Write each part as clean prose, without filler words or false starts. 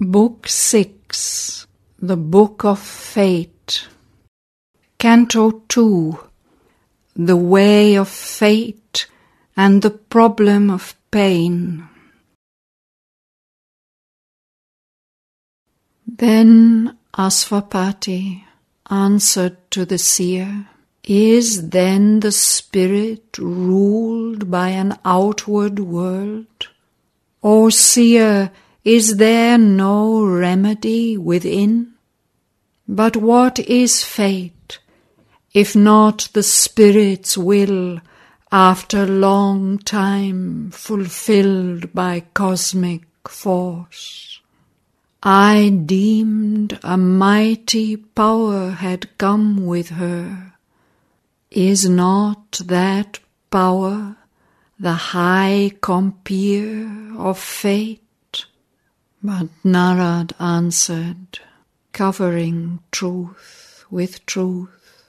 Book 6, The Book of Fate. Canto 2, The Way of Fate and the Problem of Pain. Then Asvapati answered to the seer, "Is then the spirit ruled by an outward world? O seer, is there no remedy within? But what is fate, if not the spirit's will after long time fulfilled by cosmic force? I deemed a mighty power had come with her. Is not that power the high compeer of fate?" But Narad answered, covering truth with truth,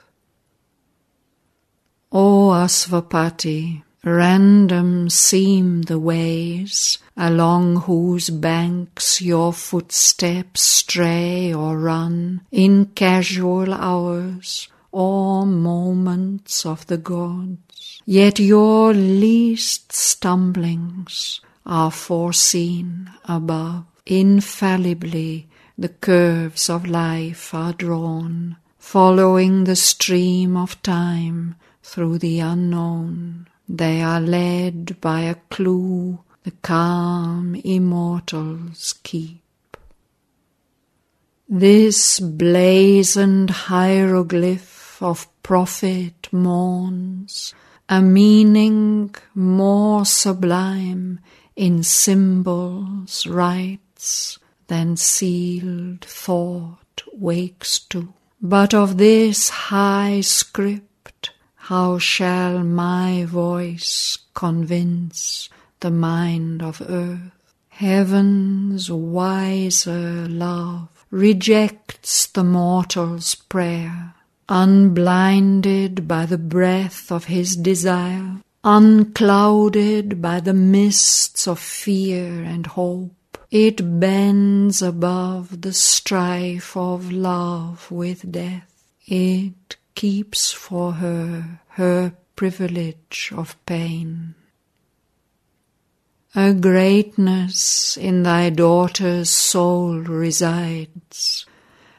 "O Asvapati, random seem the ways along whose banks your footsteps stray or run in casual hours or moments of the gods. Yet your least stumblings are foreseen above. Infallibly the curves of life are drawn, following the stream of time through the unknown. They are led by a clue the calm immortals keep. This blazoned hieroglyph of prophet mourns a meaning more sublime in symbols rites than sealed thought wakes to. But of this high script how shall my voice convince the mind of earth? Heaven's wiser love rejects the mortal's prayer, unblinded by the breath of his desire, unclouded by the mists of fear and hope. It bends above the strife of love with death. It keeps for her privilege of pain. A greatness in thy daughter's soul resides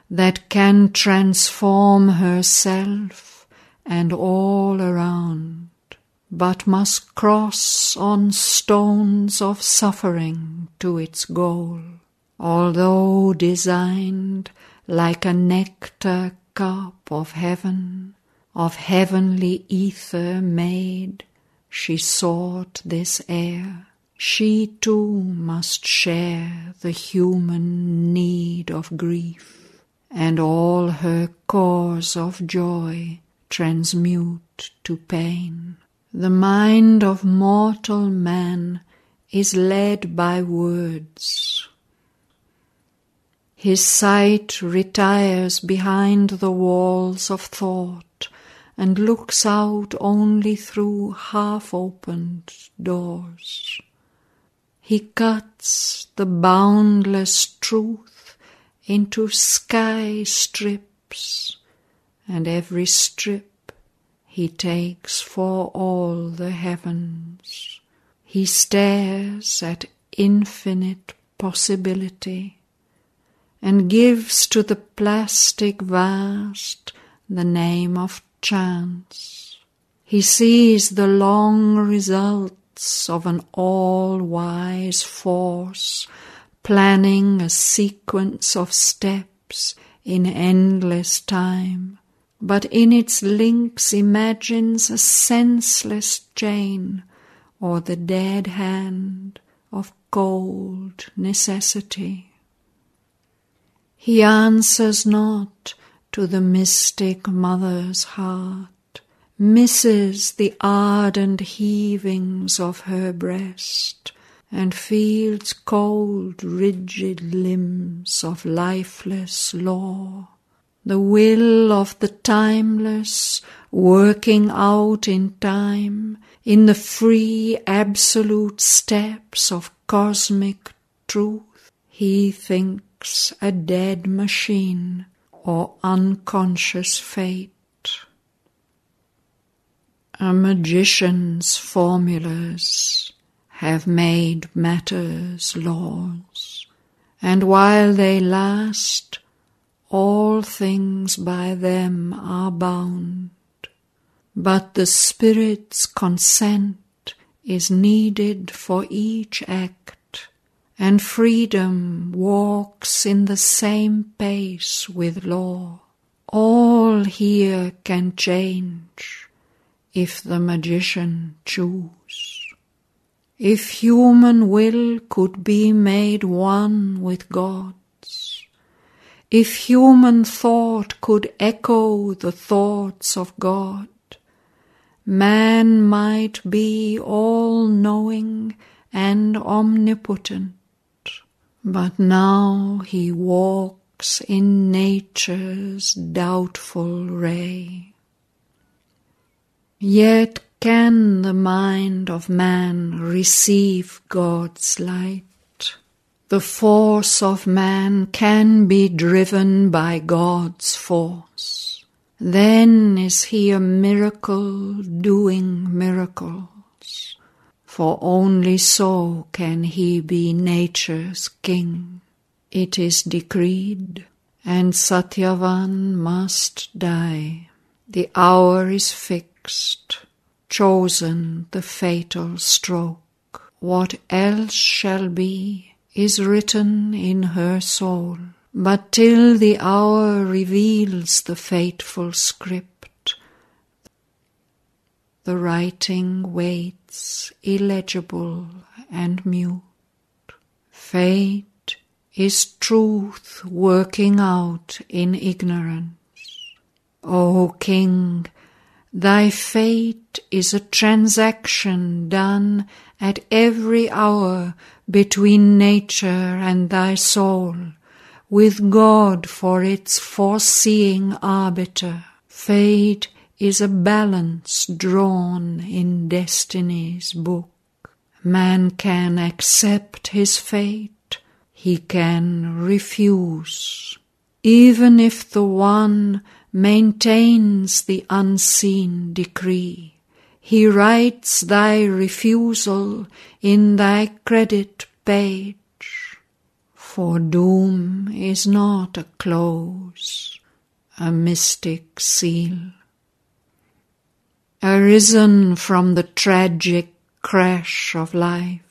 that can transform herself and all around, but must cross on stones of suffering to its goal. Although designed like a nectar cup of heaven, of heavenly ether made, she sought this air. She too must share the human need of grief, and all her cause of joy transmute to pain. The mind of mortal man is led by words. His sight retires behind the walls of thought and looks out only through half-opened doors. He cuts the boundless truth into sky strips, and every strip he takes for all the heavens. He stares at infinite possibility and gives to the plastic vast the name of chance. He sees the long results of an all-wise force planning a sequence of steps in endless time, but in its links imagines a senseless chain or the dead hand of cold necessity. He answers not to the mystic mother's heart, misses the ardent heavings of her breast, and feels cold, rigid limbs of lifeless law. The will of the timeless, working out in time, in the free absolute steps of cosmic truth. he thinks a dead machine or unconscious fate. A magician's formulas have made matter's laws, and while they last, all things by them are bound. But the spirit's consent is needed for each act, and freedom walks in the same pace with law. All here can change, if the magician choose. If human will could be made one with God's, if human thought could echo the thoughts of God, man might be all-knowing and omnipotent. But now he walks in nature's doubtful ray. Yet can the mind of man receive God's light? The force of man can be driven by God's force. Then is he a miracle doing miracles, for only so can he be nature's king. It is decreed, and Shraddhavan must die. The hour is fixed, chosen the fatal stroke. What else shall be is written in her soul. But till the hour reveals the fateful script, the writing waits illegible and mute. Fate is truth working out in ignorance. O King, thy fate is a transaction done at every hour between nature and thy soul, with God for its foreseeing arbiter. Fate is a balance drawn in destiny's book. Man can accept his fate, he can refuse. Even if the one maintains the unseen decree, he writes thy refusal in thy credit page. For doom is not a close, a mystic seal. Arisen from the tragic crash of life,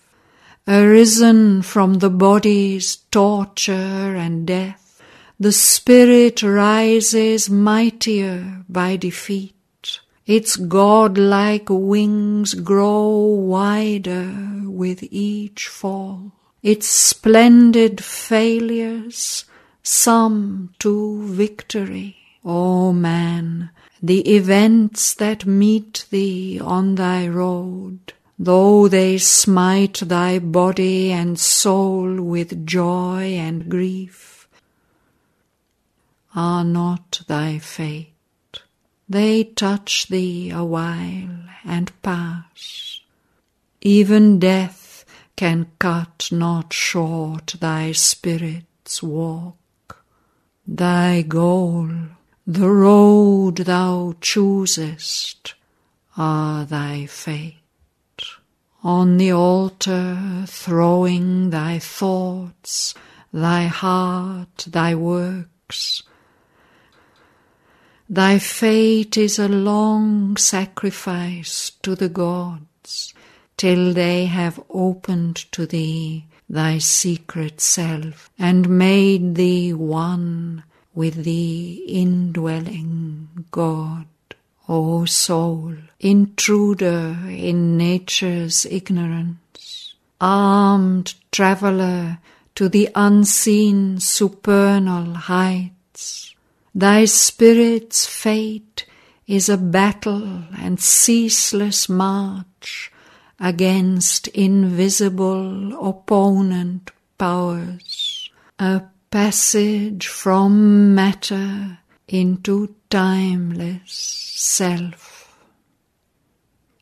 arisen from the body's torture and death, the spirit rises mightier by defeat. Its godlike wings grow wider with each fall. Its splendid failures sum to victory. O man, the events that meet thee on thy road, though they smite thy body and soul with joy and grief, are not thy fate. They touch thee a while and pass. Even death can cut not short thy spirit's walk. Thy goal, the road thou choosest, are thy fate. On the altar throwing thy thoughts, thy heart, thy works, thy fate is a long sacrifice to the gods, till they have opened to thee thy secret self, and made thee one with the indwelling God. O soul, intruder in nature's ignorance, armed traveller to the unseen supernal heights, thy spirit's fate is a battle and ceaseless march against invisible opponent powers, a passage from matter into timeless self.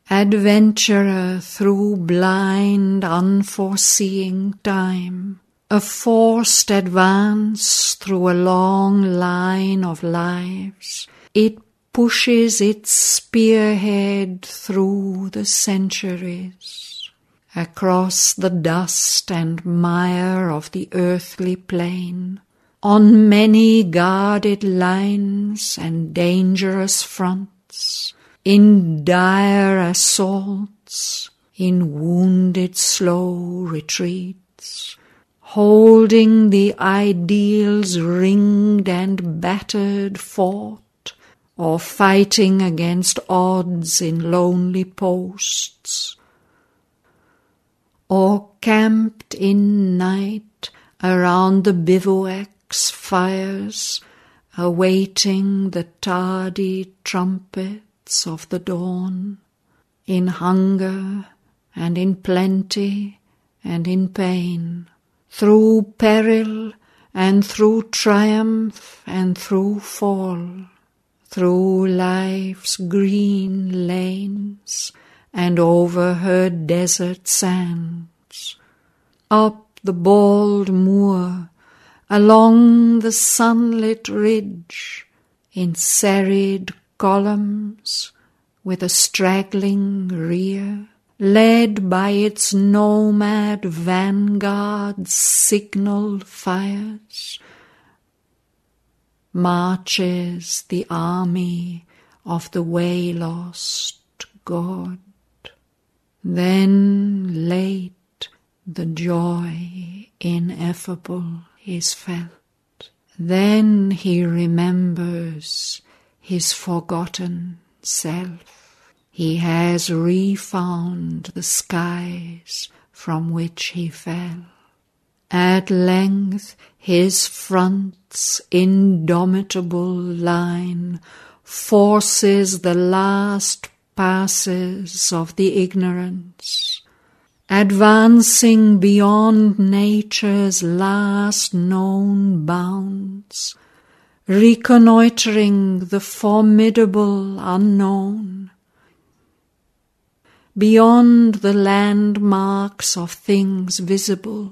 Adventurer through blind unforeseeing time, A forced advance through a long line of lives, it pushes its spearhead through the centuries, across the dust and mire of the earthly plain, on many guarded lines and dangerous fronts, in dire assaults, in wounded slow retreats, holding the ideals ringed and battered fought, or fighting against odds in lonely posts, or camped in night around the bivouac's fires, awaiting the tardy trumpets of the dawn, in hunger and in plenty and in pain, through peril and through triumph and through fall, through life's green lanes and over her desert sands, up the bald moor, along the sunlit ridge, in serried columns with a straggling rear, led by its nomad vanguard's signal fires, marches the army of the way-lost God. Then late the joy ineffable is felt. Then he remembers his forgotten self. He has refound the skies from which he fell. At length his front's indomitable line forces the last passes of the ignorance, advancing beyond nature's last known bounds, reconnoitering the formidable unknown, beyond the landmarks of things visible.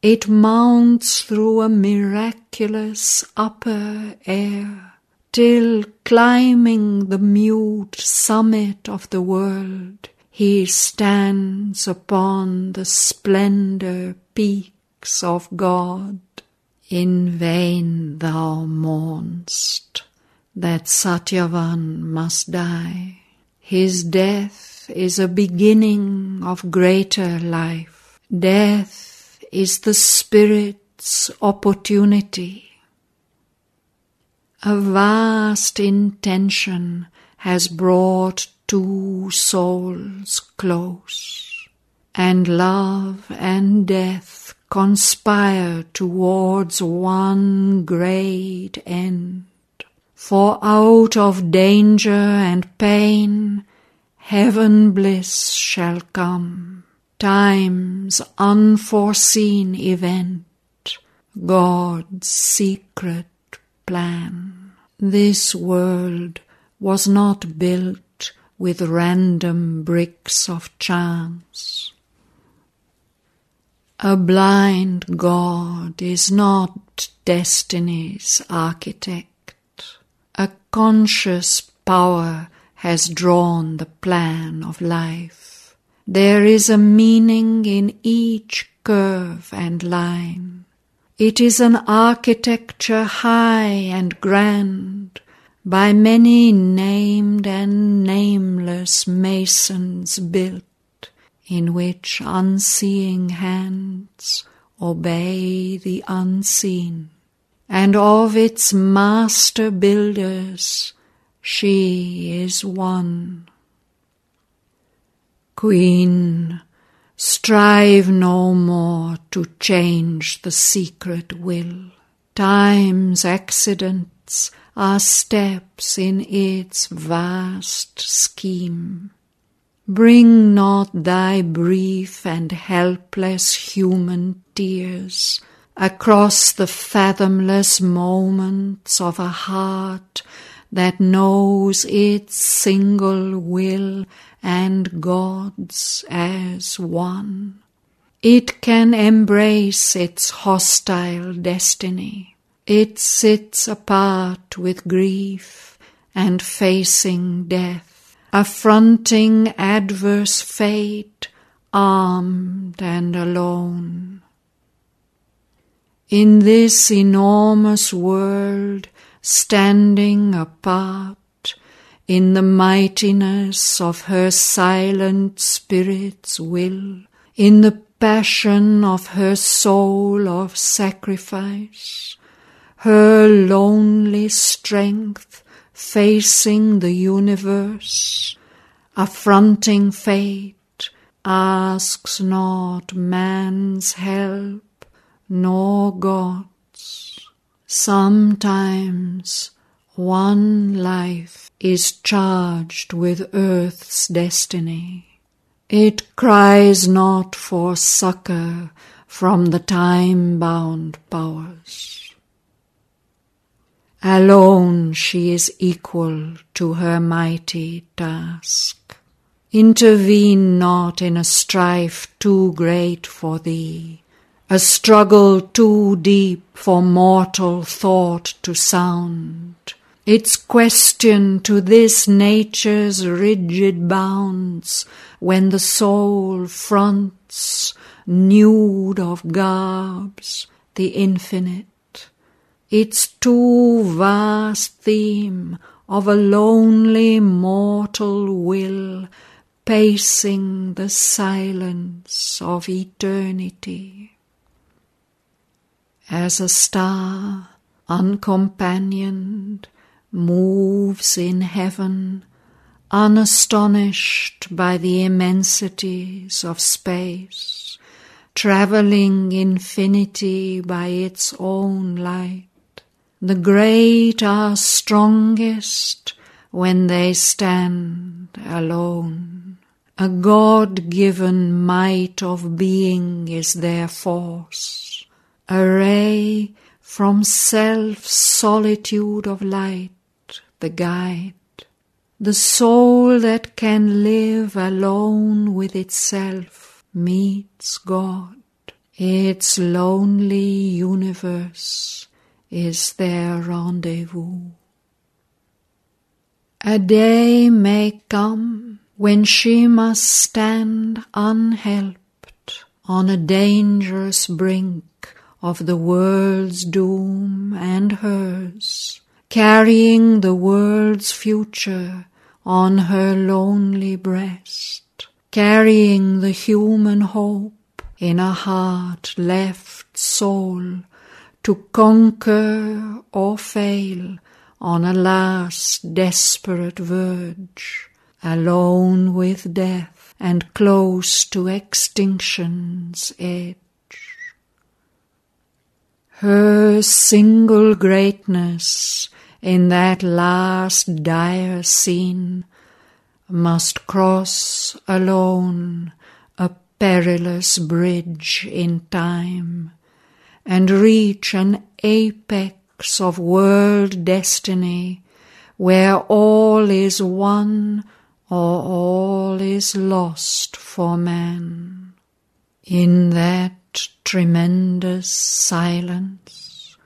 It mounts through a miraculous upper air, till climbing the mute summit of the world, he stands upon the splendor peaks of God. In vain thou mournest that Shraddhavan must die. His death is a beginning of greater life. Death is the spirit's opportunity. A vast intention has brought two souls close, and love and death conspire towards one great end. For out of danger and pain, heaven bliss shall come, time's unforeseen event, God's secret plan. This world was not built with random bricks of chance. A blind God is not destiny's architect. A conscious power has drawn the plan of life. There is a meaning in each curve and line. It is an architecture high and grand, by many named and nameless masons built, in which unseeing hands obey the unseen, and of its master builders she is one. Queen, strive no more to change the secret will. Time's accidents are steps in its vast scheme. Bring not thy brief and helpless human tears across the fathomless moments of a heart that knows its single will and God's as one. It can embrace its hostile destiny. It sits apart with grief and facing death, affronting adverse fate, armed and alone. In this enormous world, standing apart, in the mightiness of her silent spirit's will, in the passion of her soul of sacrifice, her lonely strength facing the universe, affronting fate, asks not man's help nor God's. Sometimes one life is charged with earth's destiny. It cries not for succor from the time-bound powers. Alone she is equal to her mighty task. Intervene not in a strife too great for thee, a struggle too deep for mortal thought to sound. Its question to this nature's rigid bounds, when the soul fronts, nude of garbs, the infinite. Its too vast theme of a lonely mortal will, pacing the silence of eternity. As a star, uncompanioned, moves in heaven, unastonished by the immensities of space, travelling infinity by its own light. The great are strongest when they stand alone. A God-given might of being is their force, a ray from self-solitude of light, the guide. The soul that can live alone with itself meets God. Its lonely universe is their rendezvous. A day may come when she must stand unhelped on a dangerous brink of the world's doom and hers, carrying the world's future on her lonely breast, carrying the human hope in a heart left sole to conquer or fail on a last desperate verge, alone with death and close to extinction's edge. Her single greatness in that last dire scene must cross alone a perilous bridge in time and reach an apex of world destiny where all is won or all is lost for man. In that tremendous silence,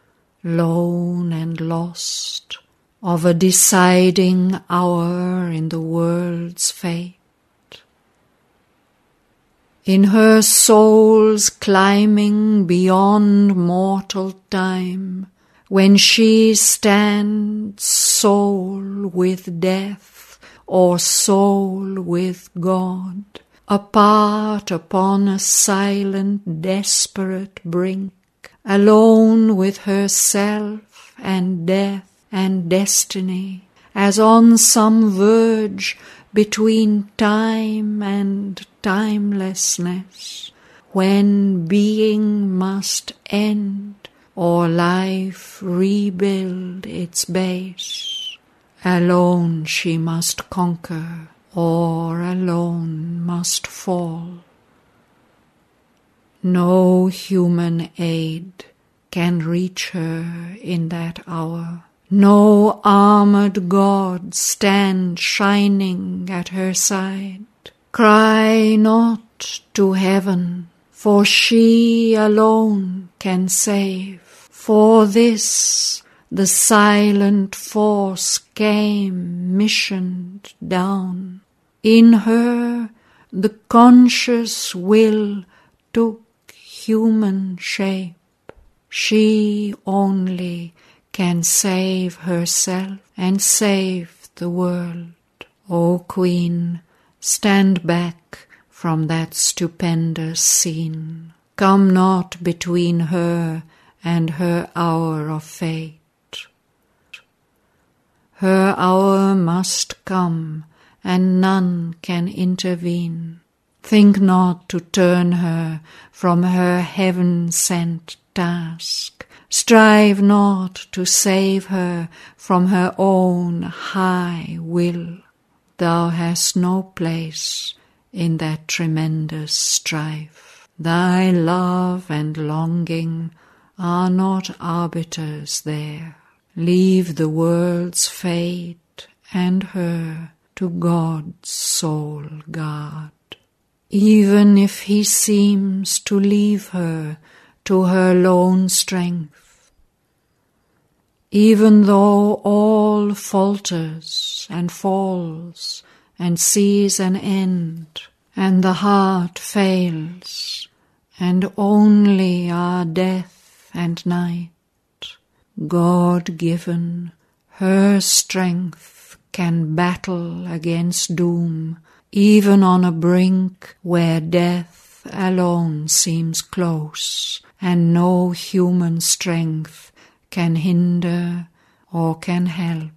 lone and lost, of a deciding hour in the world's fate. In her soul's climbing beyond mortal time, when she stands soul with death or soul with God, apart upon a silent, desperate brink, alone with herself and death and destiny, as on some verge between time and timelessness, when being must end or life rebuild its base. Alone she must conquer, or alone must fall. No human aid can reach her in that hour. No armored God stand shining at her side. Cry not to heaven, For she alone can save. For this the silent force came missioned down. In her the conscious will took human shape. She only can save herself and save the world. O Queen, stand back from that stupendous scene. Come not between her and her hour of fate. Her hour must come, and none can intervene. Think not to turn her from her heaven-sent task. Strive not to save her from her own high will. Thou hast no place in that tremendous strife. Thy love and longing are not arbiters there. Leave the world's fate and her to God's sole guard. Even if he seems to leave her to her lone strength, even though all falters and falls and sees an end, and the heart fails, and only are death and night, God-given, her strength can battle against doom, even on a brink where death alone seems close, and no human strength can hinder or can help.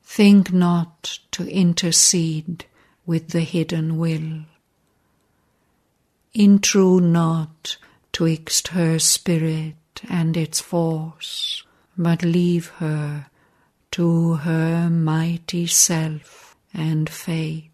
Think not to intercede with the hidden will. Intrude not twixt her spirit and its force, but leave her to her mighty self and fate.